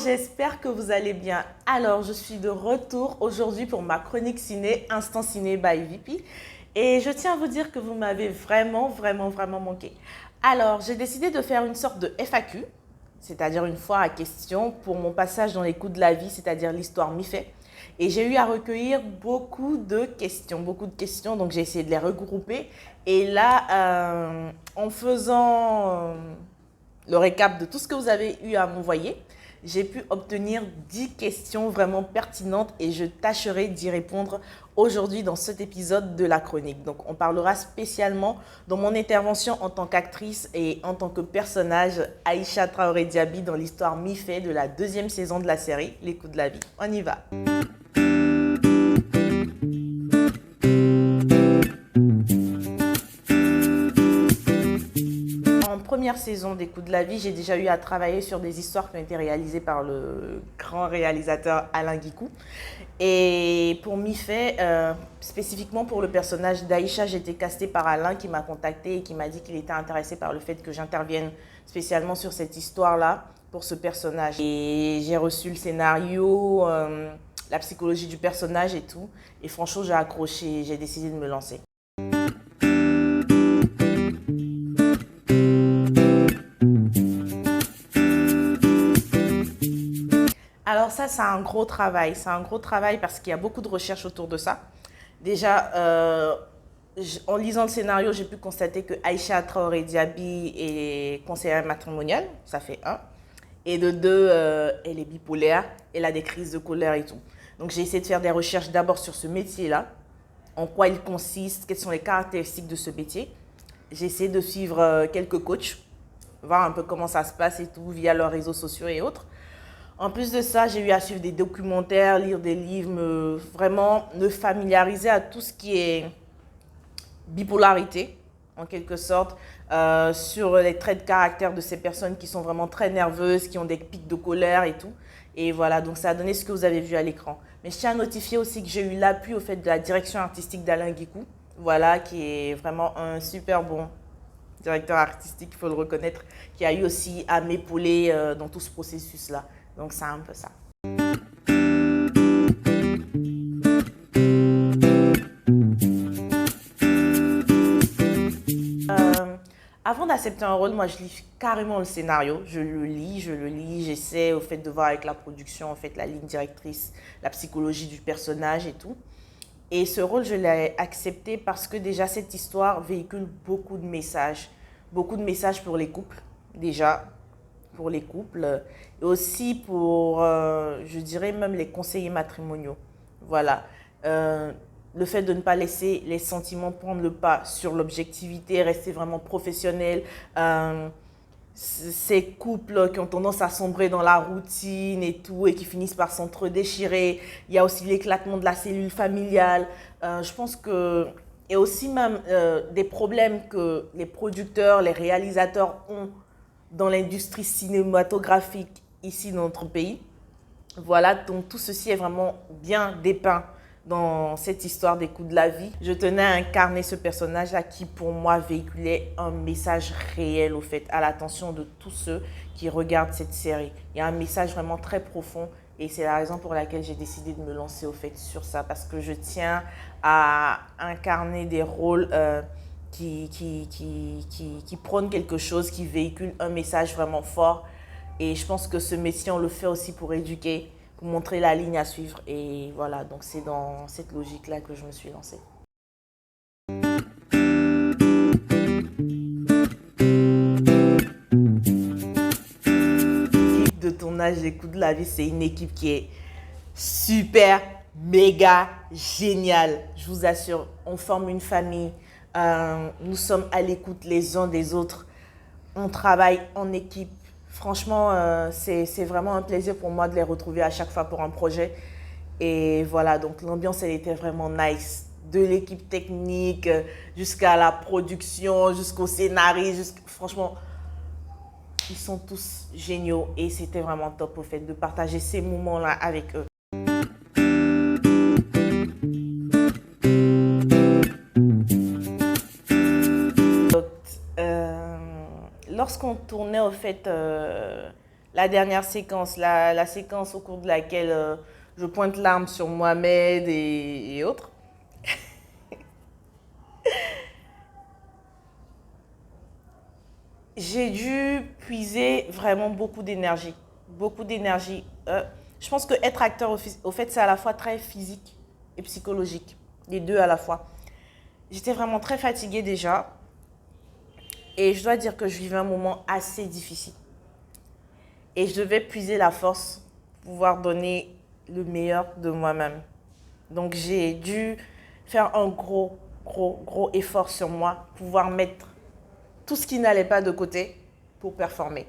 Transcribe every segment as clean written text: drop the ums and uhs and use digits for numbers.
j'espère que vous allez bien. Alors, je suis de retour aujourd'hui pour ma chronique ciné, Instant Ciné by VP. Et je tiens à vous dire que vous m'avez vraiment manqué. Alors, j'ai décidé de faire une sorte de FAQ, c'est-à-dire une foire à questions pour mon passage dans les coups de la vie, c'est-à-dire l'histoire MIFE. Et j'ai eu à recueillir beaucoup de questions, donc j'ai essayé de les regrouper. Et là, en faisant le récap de tout ce que vous avez eu à m'envoyer, j'ai pu obtenir 10 questions vraiment pertinentes et je tâcherai d'y répondre aujourd'hui dans cet épisode de la chronique. Donc, on parlera spécialement dans mon intervention en tant qu'actrice et en tant que personnage Aïcha Traoré Diaby dans l'histoire MIFE de la deuxième saison de la série Les coups de la vie. On y va. Première saison des coups de la vie, j'ai déjà eu à travailler sur des histoires qui ont été réalisées par le grand réalisateur Alain Guicou. Et pour MIFE, spécifiquement pour le personnage d'Aïcha, j'ai été castée par Alain qui m'a contactée et qui m'a dit qu'il était intéressé par le fait que j'intervienne spécialement sur cette histoire-là pour ce personnage. Et j'ai reçu le scénario, la psychologie du personnage et tout. Et franchement, j'ai accroché et j'ai décidé de me lancer. Alors ça, c'est un gros travail. C'est un gros travail parce qu'il y a beaucoup de recherches autour de ça. Déjà, en lisant le scénario, j'ai pu constater que Aïcha Traoré Diaby est conseillère matrimoniale. Ça fait un. Et de deux, elle est bipolaire. Elle a des crises de colère et tout. Donc, j'ai essayé de faire des recherches d'abord sur ce métier-là. En quoi il consiste, quelles sont les caractéristiques de ce métier. J'ai essayé de suivre quelques coachs, voir un peu comment ça se passe et tout, via leurs réseaux sociaux et autres. En plus de ça, j'ai eu à suivre des documentaires, lire des livres, vraiment me familiariser à tout ce qui est bipolarité, en quelque sorte, sur les traits de caractère de ces personnes qui sont vraiment très nerveuses, qui ont des pics de colère et tout. Et voilà, donc ça a donné ce que vous avez vu à l'écran. Mais je tiens à notifier aussi que j'ai eu l'appui au fait de la direction artistique d'Alain Guicou, voilà, qui est vraiment un super bon directeur artistique, il faut le reconnaître, qui a eu aussi à m'épauler dans tout ce processus-là. Donc, c'est un peu ça. Avant d'accepter un rôle, moi, je lis carrément le scénario. Je le lis, j'essaie au fait de voir avec la production, en fait, la ligne directrice, la psychologie du personnage et tout. Et ce rôle, je l'ai accepté parce que déjà, cette histoire véhicule beaucoup de messages. Beaucoup de messages pour les couples, déjà, pour les couples, et aussi pour, je dirais même les conseillers matrimoniaux. Voilà. Le fait de ne pas laisser les sentiments prendre le pas sur l'objectivité, rester vraiment professionnel. Ces couples qui ont tendance à sombrer dans la routine et tout, et qui finissent par s'entre-déchirer. Il y a aussi l'éclatement de la cellule familiale. Je pense que... Et aussi même des problèmes que les producteurs, les réalisateurs ont dans l'industrie cinématographique ici dans notre pays. Voilà, donc tout ceci est vraiment bien dépeint dans cette histoire des coups de la vie. Je tenais à incarner ce personnage-là qui, pour moi, véhiculait un message réel, au fait, à l'attention de tous ceux qui regardent cette série. Il y a un message vraiment très profond et c'est la raison pour laquelle j'ai décidé de me lancer, au fait, sur ça, parce que je tiens à incarner des rôles qui prônent quelque chose, qui véhiculent un message vraiment fort. Et je pense que ce métier, on le fait aussi pour éduquer, pour montrer la ligne à suivre. Et voilà, donc c'est dans cette logique-là que je me suis lancée. L'équipe de tournage des coups de la vie, c'est une équipe qui est super, méga, géniale. Je vous assure, on forme une famille. Nous sommes à l'écoute les uns des autres. On travaille en équipe. Franchement, c'est vraiment un plaisir pour moi de les retrouver à chaque fois pour un projet. Et voilà, donc l'ambiance, elle était vraiment nice. De l'équipe technique jusqu'à la production, jusqu'au scénario. Franchement, ils sont tous géniaux et c'était vraiment top au fait de partager ces moments-là avec eux. Lorsqu'on tournait au fait la dernière séquence, la séquence au cours de laquelle je pointe l'arme sur Mohamed et autres. J'ai dû puiser vraiment beaucoup d'énergie. Beaucoup d'énergie. Je pense que être acteur, au fait, c'est à la fois très physique et psychologique. Les deux à la fois. J'étais vraiment très fatiguée déjà. Et je dois dire que je vivais un moment assez difficile. Et je devais puiser la force pour pouvoir donner le meilleur de moi-même. Donc j'ai dû faire un gros effort sur moi, pouvoir mettre tout ce qui n'allait pas de côté pour performer.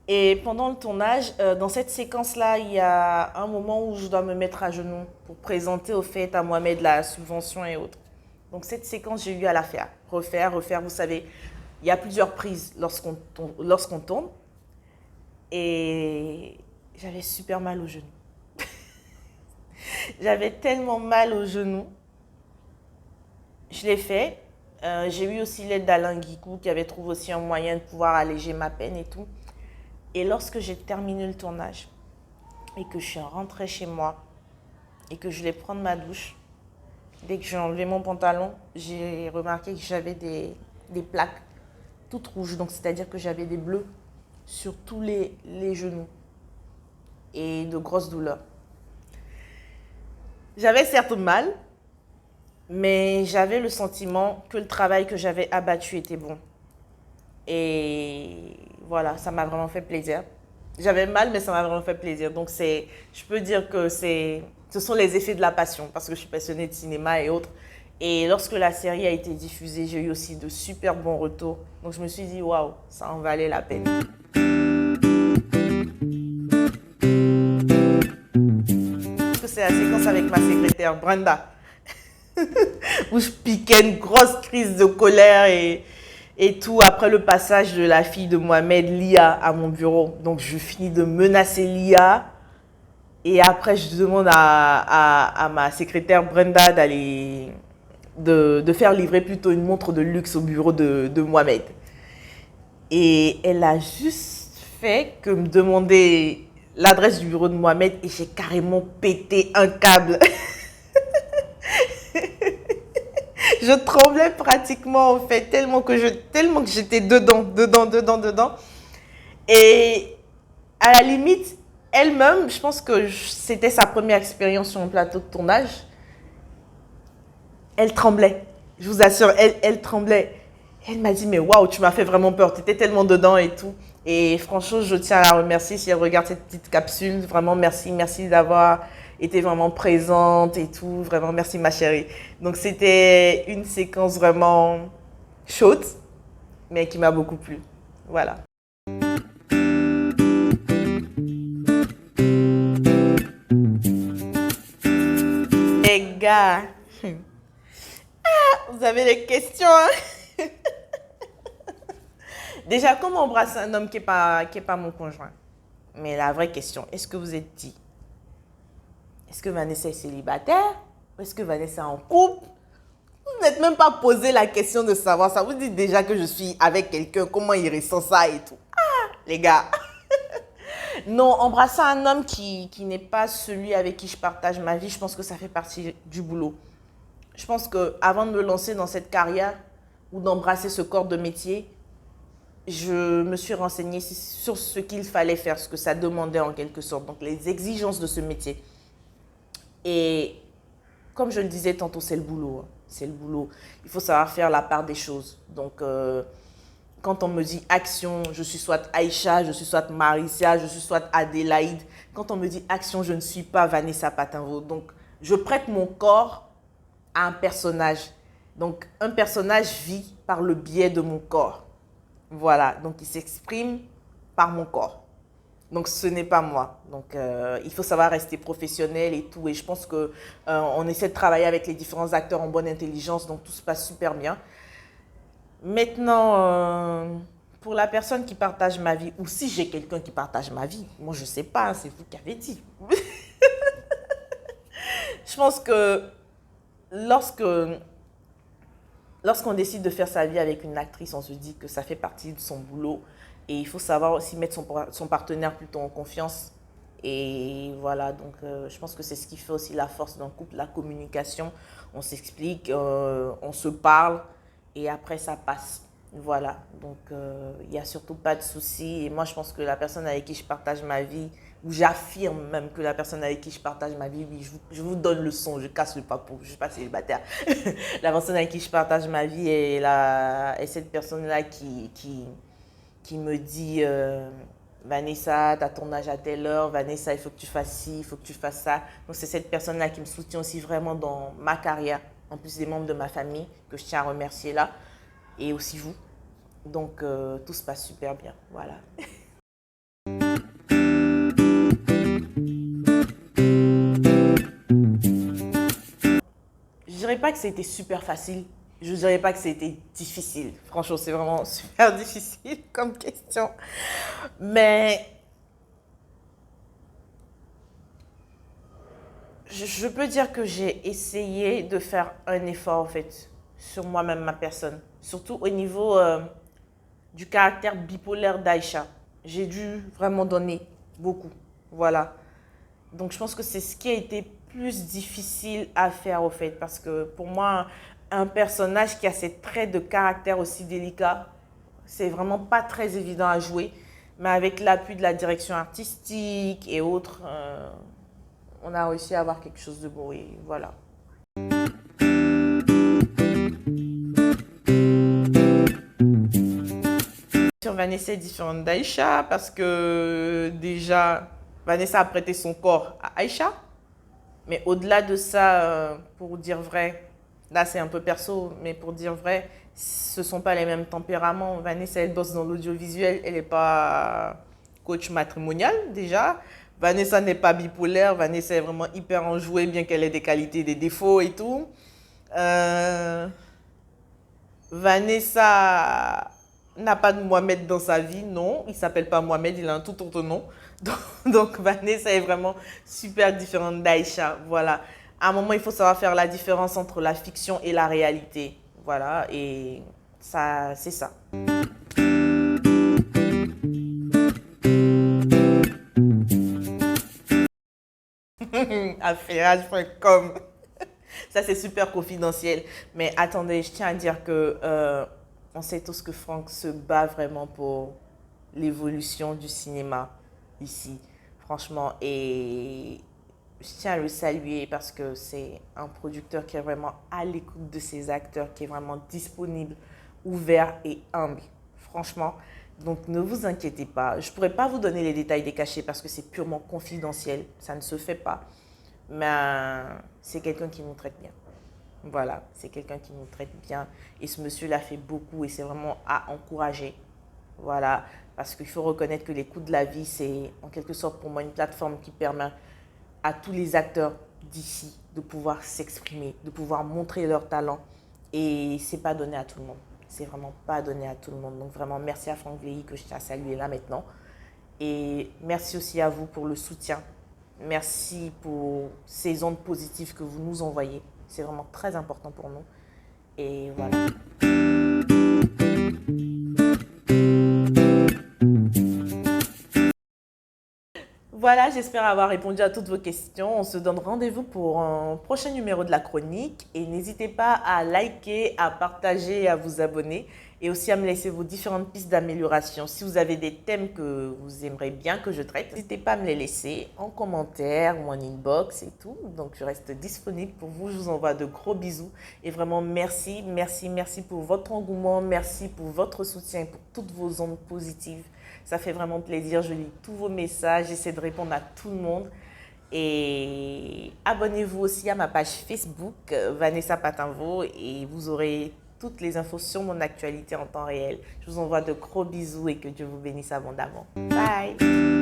Et pendant le tournage, dans cette séquence-là, il y a un moment où je dois me mettre à genoux pour présenter au fait à Mohamed la subvention et autres. Donc cette séquence, j'ai eu à la faire. Refaire, vous savez, il y a plusieurs prises lorsqu'on tourne. Et j'avais super mal au genou. J'avais tellement mal au genou. Je l'ai fait. J'ai eu aussi l'aide d'Alain Guicou qui avait trouvé aussi un moyen de pouvoir alléger ma peine et tout. Et lorsque j'ai terminé le tournage et que je suis rentrée chez moi et que je voulais prendre ma douche, dès que j'ai enlevé mon pantalon, j'ai remarqué que j'avais des plaques toutes rouges. Donc c'est-à-dire que j'avais des bleus sur tous les genoux et de grosses douleurs. J'avais certes mal, mais j'avais le sentiment que le travail que j'avais abattu était bon. Et voilà, ça m'a vraiment fait plaisir. J'avais mal, mais ça m'a vraiment fait plaisir. Donc je peux dire que ce sont les effets de la passion, parce que je suis passionnée de cinéma et autres. Et lorsque la série a été diffusée, j'ai eu aussi de super bons retours. Donc je me suis dit, waouh, ça en valait la peine. C'est la séquence avec ma secrétaire Brenda où je piquais une grosse crise de colère et tout après le passage de la fille de Mohamed, Lia, à mon bureau. Donc je finis de menacer Lia et après je demande à ma secrétaire Brenda de faire livrer plutôt une montre de luxe au bureau de Mohamed. Et elle a juste fait que me demander l'adresse du bureau de Mohamed et j'ai carrément pété un câble. Je tremblais pratiquement en fait, tellement que j'étais dedans. Et à la limite, elle-même, je pense que c'était sa première expérience sur un plateau de tournage. Elle tremblait, je vous assure, elle tremblait. Elle m'a dit, mais waouh, tu m'as fait vraiment peur, tu étais tellement dedans et tout. Et franchement, je tiens à la remercier si elle regarde cette petite capsule. Vraiment, merci d'avoir été vraiment présente et tout. Vraiment, merci ma chérie. Donc, c'était une séquence vraiment chaude, mais qui m'a beaucoup plu. Voilà. Les gars, vous avez des questions, hein? Déjà, comment embrasser un homme qui n'est pas mon conjoint? Mais la vraie question, est-ce que vous êtes dit? Est-ce que Vanessa est célibataire? Ou est-ce que Vanessa est en couple? Vous n'êtes même pas posé la question de savoir ça. Vous dites déjà que je suis avec quelqu'un, comment il ressent ça et tout. Ah, les gars. Non, embrasser un homme qui n'est pas celui avec qui je partage ma vie, je pense que ça fait partie du boulot. Je pense qu'avant de me lancer dans cette carrière ou d'embrasser ce corps de métier, je me suis renseignée sur ce qu'il fallait faire, ce que ça demandait en quelque sorte, donc les exigences de ce métier. Et comme je le disais tantôt, c'est le boulot. Hein. C'est le boulot. Il faut savoir faire la part des choses. Donc, quand on me dit action, je suis soit Aïcha, je suis soit Maricia, je suis soit Adélaïde. Quand on me dit action, je ne suis pas Vanessa Patinvo. Donc, je prête mon corps à un personnage. Donc, un personnage vit par le biais de mon corps. Voilà, donc il s'exprime par mon corps. Donc ce n'est pas moi. Donc il faut savoir rester professionnel et tout. Et je pense que on essaie de travailler avec les différents acteurs en bonne intelligence, donc tout se passe super bien. Maintenant, pour la personne qui partage ma vie, ou si j'ai quelqu'un qui partage ma vie, moi je ne sais pas, c'est vous qui avez dit. Je pense que lorsqu'on décide de faire sa vie avec une actrice, on se dit que ça fait partie de son boulot Et il faut savoir aussi mettre son partenaire plutôt en confiance. Et voilà, donc je pense que c'est ce qui fait aussi la force d'un couple, la communication. On s'explique, on se parle et après ça passe. Voilà, donc il n'y a surtout pas de souci. Et moi, je pense que la personne avec qui je partage ma vie, ou j'affirme même que la personne avec qui je partage ma vie, oui, je vous donne le son, je casse le papeau, je ne suis pas célibataire. La personne avec qui je partage ma vie est cette personne-là qui me dit Vanessa, tu as ton âge à telle heure, Vanessa, il faut que tu fasses ci, il faut que tu fasses ça. Donc c'est cette personne-là qui me soutient aussi vraiment dans ma carrière, en plus des membres de ma famille que je tiens à remercier là, et aussi vous. Donc tout se passe super bien, voilà. Je dirais pas que c'était super facile. Je dirais pas que c'était difficile. Franchement, c'est vraiment super difficile comme question. Mais je peux dire que j'ai essayé de faire un effort en fait sur moi-même, ma personne. Surtout au niveau du caractère bipolaire d'Aïcha. J'ai dû vraiment donner beaucoup. Voilà. Donc je pense que c'est ce qui a été plus difficile à faire au fait. Parce que pour moi, un personnage qui a ces traits de caractère aussi délicats, c'est vraiment pas très évident à jouer. Mais avec l'appui de la direction artistique et autres, on a réussi à avoir quelque chose de beau et voilà. Vanessa est différente d'Aïcha parce que déjà, Vanessa a prêté son corps à Aïcha. Mais au-delà de ça, pour dire vrai, là c'est un peu perso, mais pour dire vrai, ce ne sont pas les mêmes tempéraments. Vanessa, elle bosse dans l'audiovisuel, elle n'est pas coach matrimonial déjà. Vanessa n'est pas bipolaire, Vanessa est vraiment hyper enjouée, bien qu'elle ait des qualités, des défauts et tout. Vanessa n'a pas de Mohamed dans sa vie, non. Il ne s'appelle pas Mohamed, il a un tout autre nom. Donc Vanessa est vraiment super différente d'Aïcha. Voilà. À un moment, il faut savoir faire la différence entre la fiction et la réalité. Voilà, et ça, c'est ça. Affairage.com. Ça, c'est super confidentiel. Mais attendez, je tiens à dire que on sait tous que Franck se bat vraiment pour l'évolution du cinéma ici, franchement. Et je tiens à le saluer parce que c'est un producteur qui est vraiment à l'écoute de ses acteurs, qui est vraiment disponible, ouvert et humble, franchement. Donc ne vous inquiétez pas, je ne pourrais pas vous donner les détails des cachets parce que c'est purement confidentiel, ça ne se fait pas. Mais c'est quelqu'un qui nous traite bien. Voilà, c'est quelqu'un qui nous traite bien. Et ce monsieur-là fait beaucoup et c'est vraiment à encourager. Voilà, parce qu'il faut reconnaître que les coups de la vie, c'est en quelque sorte pour moi une plateforme qui permet à tous les acteurs d'ici de pouvoir s'exprimer, de pouvoir montrer leur talent. Et c'est pas donné à tout le monde. C'est vraiment pas donné à tout le monde. Donc vraiment, merci à Franck Vieilly que je tiens à saluer là maintenant. Et merci aussi à vous pour le soutien. Merci pour ces ondes positives que vous nous envoyez. C'est vraiment très important pour nous. Et voilà. Voilà, j'espère avoir répondu à toutes vos questions. On se donne rendez-vous pour un prochain numéro de la chronique. Et n'hésitez pas à liker, à partager et à vous abonner. Et aussi à me laisser vos différentes pistes d'amélioration. Si vous avez des thèmes que vous aimeriez bien que je traite, n'hésitez pas à me les laisser en commentaire ou en inbox et tout. Donc je reste disponible pour vous. Je vous envoie de gros bisous. Et vraiment merci, merci, merci pour votre engouement. Merci pour votre soutien, pour toutes vos ondes positives. Ça fait vraiment plaisir. Je lis tous vos messages. J'essaie de répondre à tout le monde. Et abonnez-vous aussi à ma page Facebook, Vanessa Patinvaux, et vous aurez toutes les infos sur mon actualité en temps réel. Je vous envoie de gros bisous et que Dieu vous bénisse abondamment. Bye!